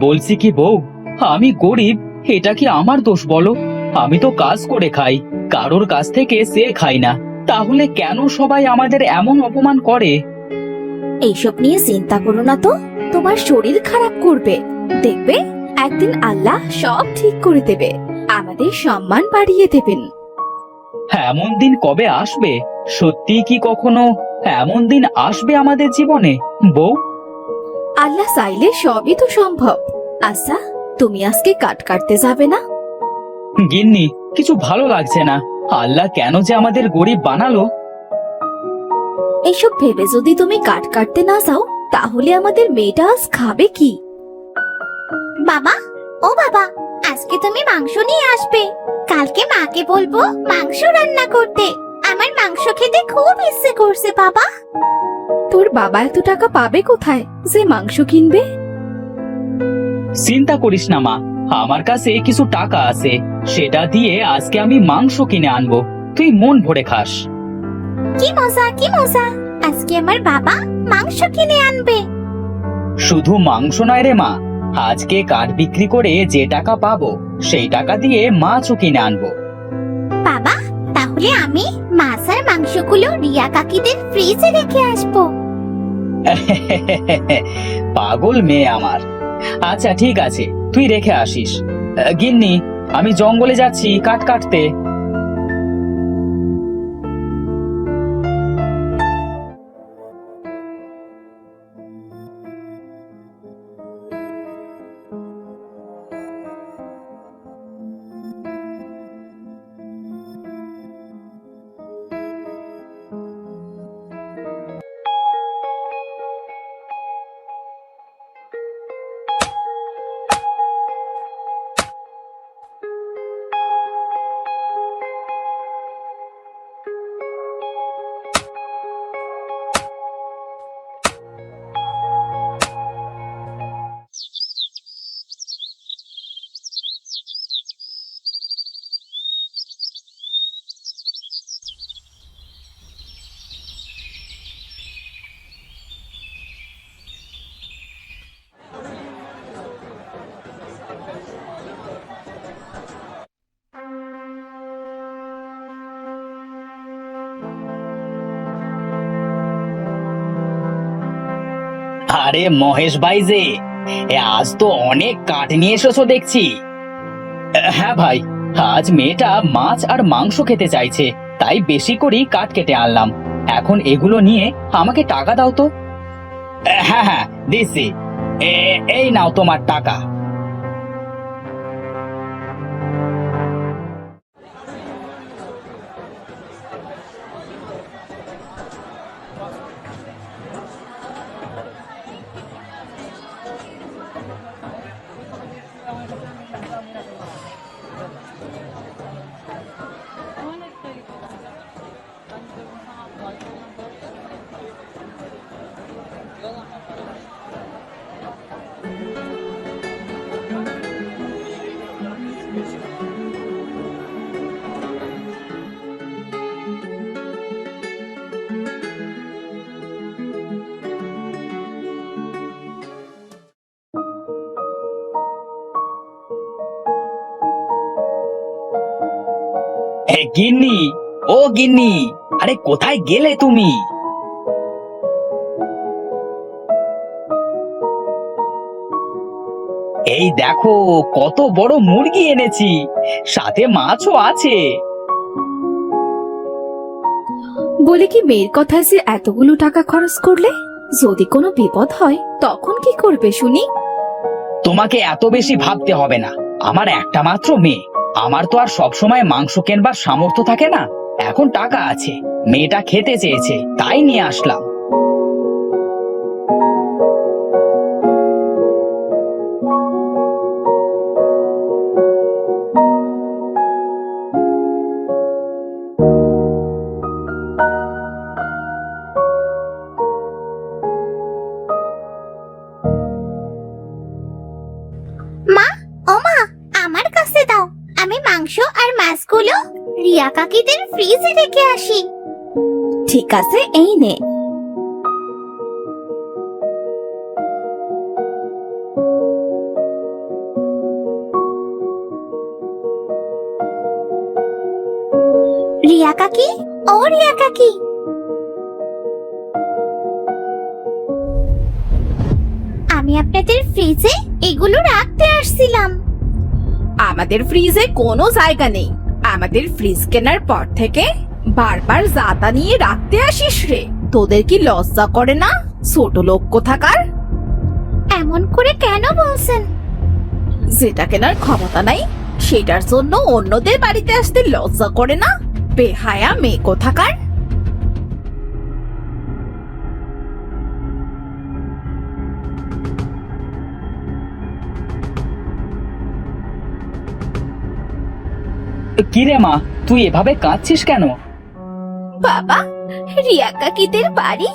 বলছি কি বউ, আমি গরিব, এটা কি আমার দোষ বলো? আমি তো কাজ করে খাই, কারোর কাছ থেকে সে খাই না। তাহলে কেন সবাই আমাদের এমন অপমান করে? এইসব নিয়ে চিন্তা করো না তো, তোমার শরীর খারাপ করবে। দেখবে একদিন আল্লাহ সব ঠিক করে দেবে, আমাদের সম্মান বাড়িয়ে দেবেন। এমন দিন কবে আসবে? সত্যি কি কখনো এমন দিন আসবে আমাদের জীবনে বউ? আল্লাহ চাইলে সবই তো সম্ভব। আচ্ছা, তুমি আজকে কাট কাটতে যাবে না? গিন্নি, কিছু ভালো লাগছে না। আল্লাহ কেন যে আমাদের গরিব বানালো? এসব ভেবে যদি তুমি কাট কাটতে না যাও, তাহলে আমাদের মেয়েটা আজ খাবে কি? বাবা, ও বাবা, আজকে তুমি মাংস নিয়ে আসবে। কালকে মাকে বলবো মাংস রান্না করতে। আমার মাংস খেতে খুব ইচ্ছে করছে বাবা। তোর বাবা এত টাকা পাবে কোথায় যে মাংস কিনবে? চিন্তা করিস না মা, আমার কাছে কিছু টাকা আছে, সেটা দিয়ে আজকে আমি মাংস কিনে আনবো। তুই মন ভরে খাস। কি মজা, কি মজা! আজকে আমার বাবা মাংস কিনে আনবে। শুধু মাংস নয় রে মা, আজকে কাঠ বিক্রি করে যে টাকা পাবো সেই টাকা দিয়ে মাছও কিনে আনবো। বাবা, তাহলে আমি মাছ আর মাংসগুলো রিয়া কাকিদের ফ্রিজে রেখে আসবো। পাগল মেয়ে আমার। আচ্ছা ঠিক আছে, তুই রেখে আসিস। গিন্নি, আমি জঙ্গলে যাচ্ছি কাঠ কাটতে। আরে মহেশ ভাই যে, আজ তো অনেক কাঠ নিয়ে এসেছো দেখছি। হ্যাঁ ভাই, আজ মেয়েটা মাছ আর মাংস খেতে চাইছে, তাই বেশি করেই কাঠ কেটে আনলাম। এখন এগুলো নিয়ে আমাকে টাকা দাও তো। হ্যাঁ হ্যাঁ, দিচ্ছি। এই নাও তোমার টাকা। গিন্নি, ও গিন্নি, আরে কোথায় গেলে তুমি? এই দেখো কত বড় মুরগি এনেছি, সাথে মাছও আছে। বলে কি মেয়ের কথায় যে এতগুলো টাকা খরচ করলে? যদি কোনো বিপদ হয় তখন কি করবে শুনি? তোমাকে এত বেশি ভাবতে হবে না, আমার একটা মাত্র মেয়ে। আমার তো আর সবসময় মাংস কেনবার সামর্থ্য থাকে না। এখন টাকা আছে, মেয়েটা খেতে চেয়েছে তাই নিয়ে আসলাম। মা, ও মা, আমার কাছে দাও। আমি মাংস আর মাছগুলো রিয়া কাকিদের ফ্রিজে রেখে আসি। ঠিক আছে, এই নে। রিয়া কাকি, ও রিয়া কাকি, আমি আপনাদের ফ্রিজে এগুলো রাখতে আসছিলাম। আমাদের ফ্রিজে কোনো জায়গা নেই। আমাদের ফ্রিজ কেনার পর থেকে বারবার জাতা নিয়ে রাখতে আসিস রে। তোদের কি লজ্জা করে না, ছোট লোক কোথাকার? এমন করে কেন বলছেন? যেটা কেনার ক্ষমতা নাই সেটার জন্য অন্যদের বাড়িতে আসতে লজ্জা করে না? বেহায়া মেয়ে কোথাকার। কি রে মা, তুই এভাবে কাঁদছিস কেন? বাবা, রিয়া কাকিদের বাড়ি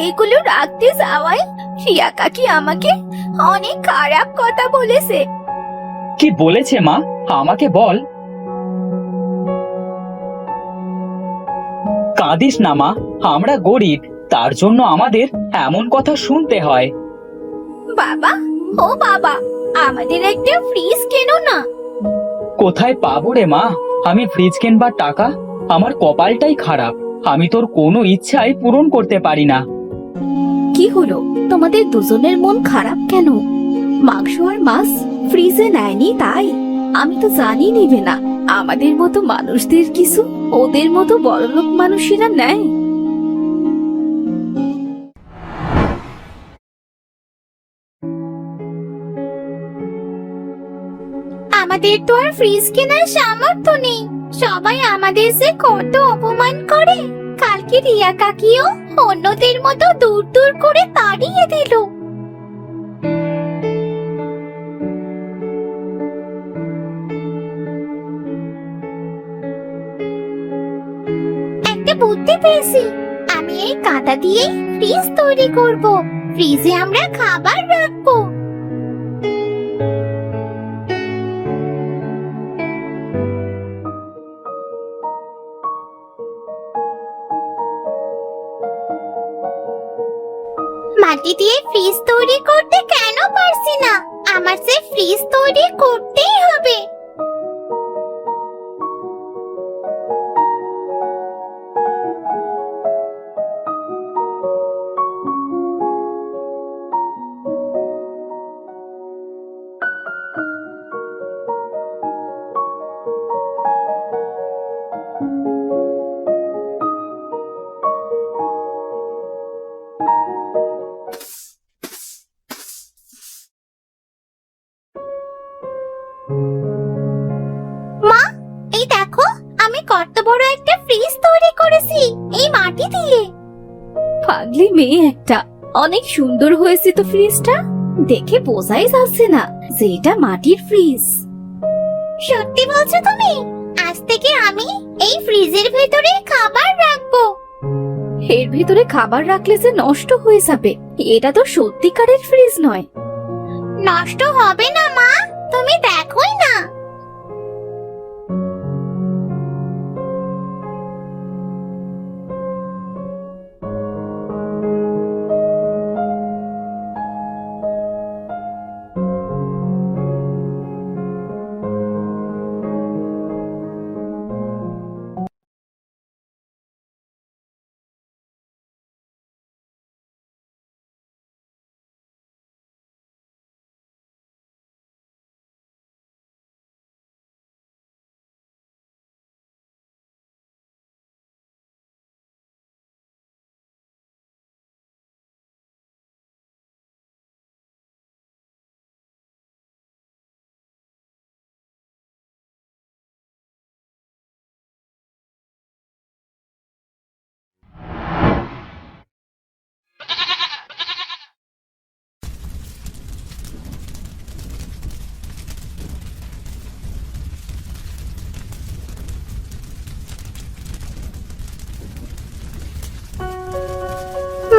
এগুলো রাখতে যাওয়ায় রিয়া কাকি আমাকে অনেক খারাপ কথা বলেছে। কি বলেছে মা, আমাকে বল। কাঁদিস না মা, আমরা গরিব, তার জন্য আমাদের এমন কথা শুনতে হয়। বাবা, ও বাবা, আমাদের একটা ফ্রিজ কেনো না। কোথায় পাবো রে মা আমি ফ্রিজ কিনবার টাকা? আমার কপালটাই খারাপ, আমি তোর কোনো ইচ্ছাই পূরণ করতে পারি না। কি হলো, তোমাদের দুজনের মন খারাপ কেন? মাংস আর মাছ ফ্রিজে নেয়নি তাই? আমি তো জানি নিবে না। আমাদের মতো মানুষদের কিছু ওদের মতো বড়লোক মানুষেরা নেয়। আমাদের তো আর ফ্রিজ কেনার সামর্থ্য নেই। সবাই আমাদের যে কত অপমান করে। কালকে রিয়া কাকিও অন্যদের মতো দূর দূর করে তাড়িয়ে দিল। একটা বুদ্ধি পেয়েছি, আমি এই কাঁটা দিয়ে ফ্রিজ তৈরি করব। ফ্রিজে আমরা খাবার রাখবো। মাটি দিয়ে ফ্রিজ তৈরি করতে কেন পারছি না? আমার যে ফ্রিজ তৈরি করতেই হবে। মা, এই দেখো, আমি কত বড় একটা ফ্রিজ তৈরি করেছি এই মাটি দিয়ে। পাগলি মেয়ে একটা। অনেক সুন্দর হয়েছে তো ফ্রিজটা, দেখে বোঝাই যাচ্ছে না যে এটা মাটির ফ্রিজ। সত্যি বলছো তুমি? আজ থেকে আমি এই ফ্রিজের ভেতরে খাবার রাখবো। এর ভিতরে খাবার রাখলে যে নষ্ট হয়ে যাবে। এটা তো সত্যিকারের ফ্রিজ নয়। নষ্ট হবে না মা, তুমি দেখোই না।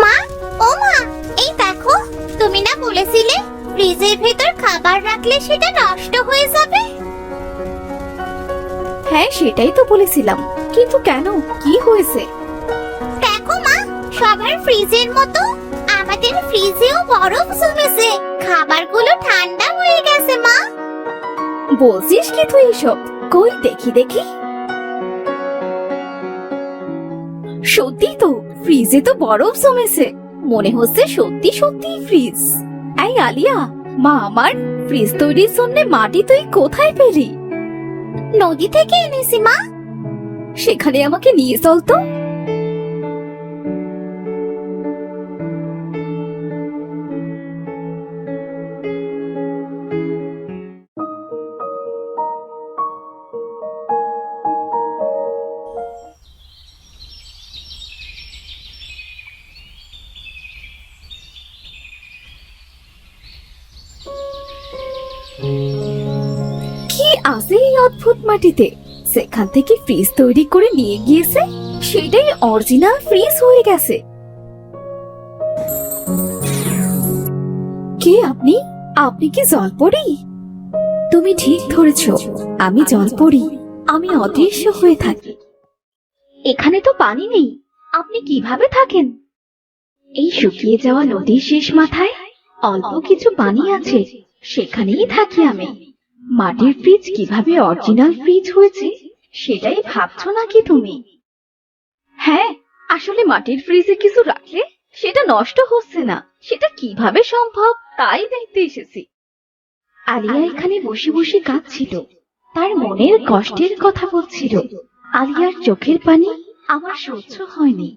মা, ও মা, এই দেখো, তুমি না বলেছিলে ফ্রিজের ভেতর খাবার রাখলে সেটা নষ্ট হয়ে যাবে? হ্যাঁ, সেটাই তো বলেছিলাম, কিন্তু কেন, কি হয়েছে? দেখো মা, সবার ফ্রিজের মতো আমাদের ফ্রিজেও বরফ জমেছে। খাবারগুলো ঠান্ডা হয়ে গেছে মা। বলছিস কি তুই এসব? কই দেখি দেখি। সত্যি তো, ফ্রিজে তো বরফ জমেছে। মনে হচ্ছে সত্যি সত্যি ফ্রিজ। এই আলিয়া, মা আমার, ফ্রিজ তৈরির জন্য মাটি তুই কোথায় পেলি? নদী থেকে এনেছি মা। সেখানে আমাকে নিয়ে চল তো। কি আছে এই অদ্ভুত মাটিতে? সেখান থেকে ফ্রিজ তৈরি করে নিয়ে গিয়েছে, সেটাই অরিজিনাল ফ্রিজ হয়ে গেছে। কে আপনি? আপনি কি জলপরি? তুমি ঠিক ধরেছ, আমি জলপরি। আমি অদৃশ্য হয়ে থাকি। এখানে তো পানি নেই, আপনি কিভাবে থাকেন? এই শুকিয়ে যাওয়া নদীর শেষ মাথায় অল্প কিছু পানি আছে, সেখানেই থাকি আমি। মাটির ফ্রিজ কিভাবে অরিজিনাল ফ্রিজ হয়েছে সেটাই ভাবছো নাকি তুমি? হ্যাঁ, আসলে মাটির ফ্রিজে কিছু রাখলে সেটা নষ্ট হচ্ছে না, সেটা কিভাবে সম্ভব তাই দেখতে এসেছি। আলিয়া এখানে বসে বসে কাঁদছিল, তার মনের কষ্টের কথা বলছিল। আলিয়ার চোখের পানি আমার সহ্য হয়নি।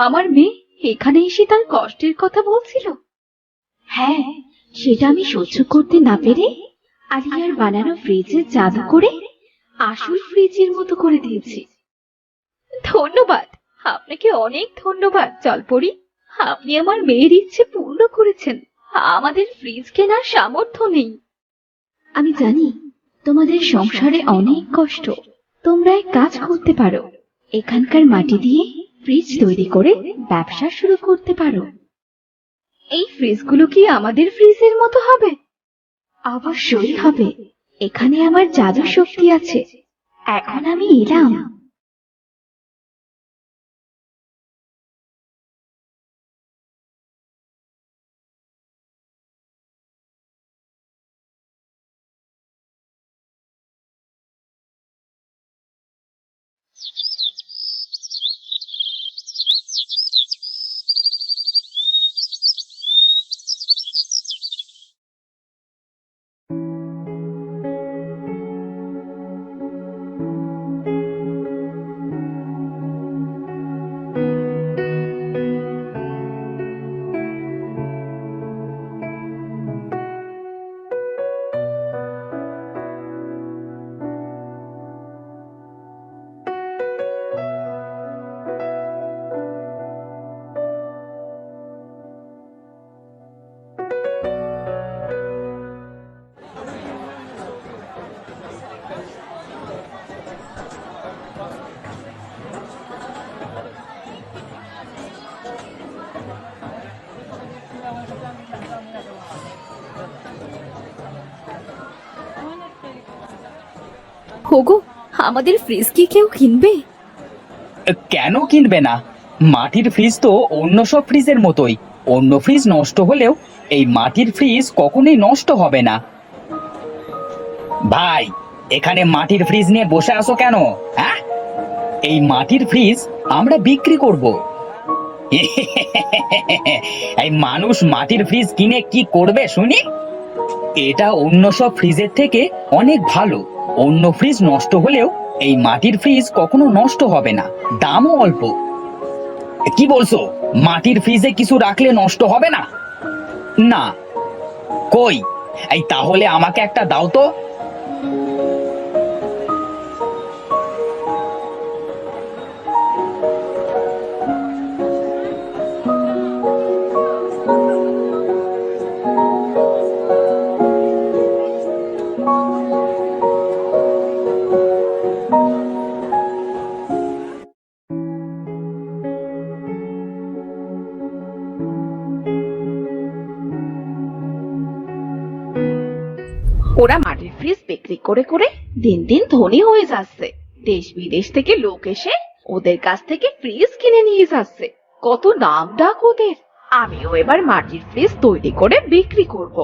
আমার মেয়ে এখানে এসে তার কষ্টের কথা বলছিল। হ্যাঁ, সেটা আমি সহ্য করতে না পেরে আলিয়ার বানানো ফ্রিজে জাদু করে আসল ফ্রিজের মতো করে দিয়েছি। ধন্যবাদ, আপনাকে অনেক ধন্যবাদ জলপরি। আপনি আমার মেয়ের ইচ্ছে পূর্ণ করেছেন। আমাদের ফ্রিজ কেনার সামর্থ্য নেই। আমি জানি তোমাদের সংসারে অনেক কষ্ট। তোমরা এক কাজ করতে পারো, এখানকার মাটি দিয়ে ফ্রিজ তৈরি করে ব্যবসা শুরু করতে পারো। এই ফ্রিজগুলো কি আমাদের ফ্রিজের মতো হবে? অবশ্যই হবে। এখানে আমার জাদু শক্তি আছে। এখন আমি এলাম। হোগো, আমাদের ফ্রিজ কি কেউ কিনবে? কেন কিনবে না? মাটির ফ্রিজ তো অন্য সব ফ্রিজের মতোই। অন্য ফ্রিজ নষ্ট হলেও এই মাটির ফ্রিজ কখনোই নষ্ট হবে না। ভাই, এখানে মাটির ফ্রিজ নিয়ে বসে আছো কেন? হ্যাঁ, এই মাটির ফ্রিজ আমরা বিক্রি করব। এই মানুষ মাটির ফ্রিজ কিনে কি করবে শুনি? এটা অন্য সব ফ্রিজের থেকে অনেক ভালো। অন্য ফ্রিজ নষ্ট হলেও এই মাটির ফ্রিজ কখনো নষ্ট হবে না, দামও অল্প। কি বলছো? মাটির ফ্রিজে কিছু রাখলে নষ্ট হবে না? না। কই? এই তাহলে আমাকে একটা দাও তো। ওরা মাটির ফ্রিজ বিক্রি করে করে দিন দিন ধনী হয়ে যাচ্ছে। দেশ বিদেশ থেকে লোক এসে ওদের কাছ থেকে ফ্রিজ কিনে নিয়ে যাচ্ছে। কত নাম ডাক ওদের। আমিও এবার মাটির ফ্রিজ তৈরি করে বিক্রি করব।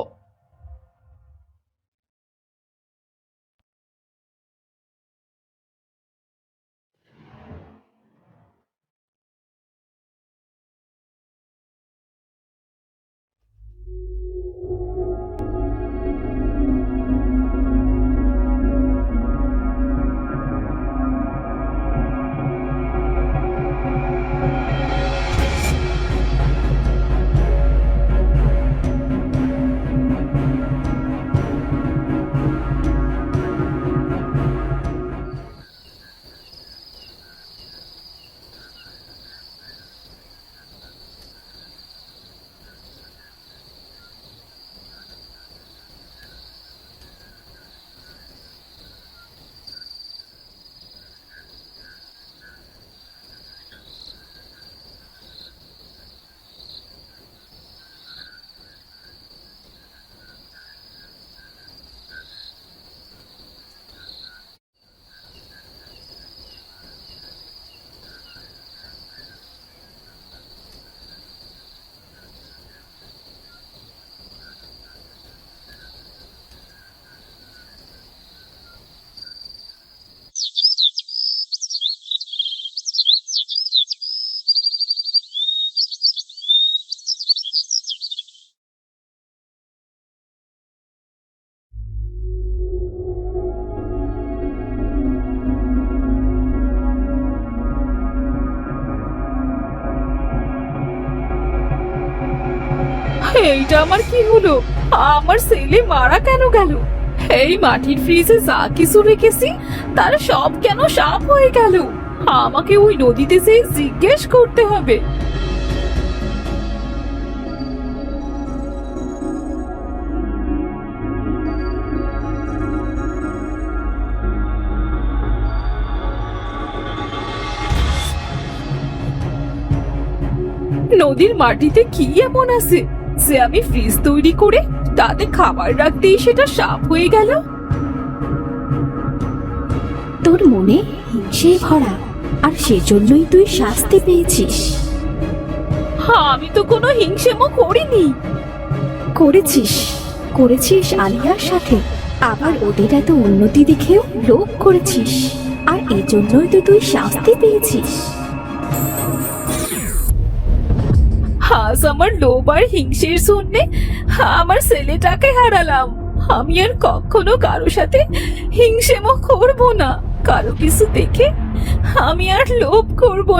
আমার কি হলো? আমার ছেলে মারা কেন গেল? এই মাটির ফ্রিজে যা কিছু রেখেছি তার সব কেন সাপ হয়ে গেল? আমাকে ওই নদীতে যেয়ে জিজ্ঞেস করতে হবে। নদীর মাটিতে কি এমন আছে যে আমি ফ্রিজ তৈরি করে তাতে খাবার রাখতেই সেটা সাপ হয়ে গেল? তোর মনে হিংসে ভরা, আর সেজন্যই তুই শাস্তি পেয়েছিস। আমি তো কোনো হিংসেমো করিনি। করেছিস, করেছিস আলিয়ার সাথে। আবার ওদের এত উন্নতি দেখেও লোভ করেছিস, আর এজন্যই তো তুই শাস্তি পেয়েছিস। আজ আমার লোভ আর হিংসের জন্যে আমার ছেলেটাকে হারালাম। আমি আর কখনো কারো সাথে হিংসেমো করবো না। কারো কিছু দেখে আমি আর লোভ করবো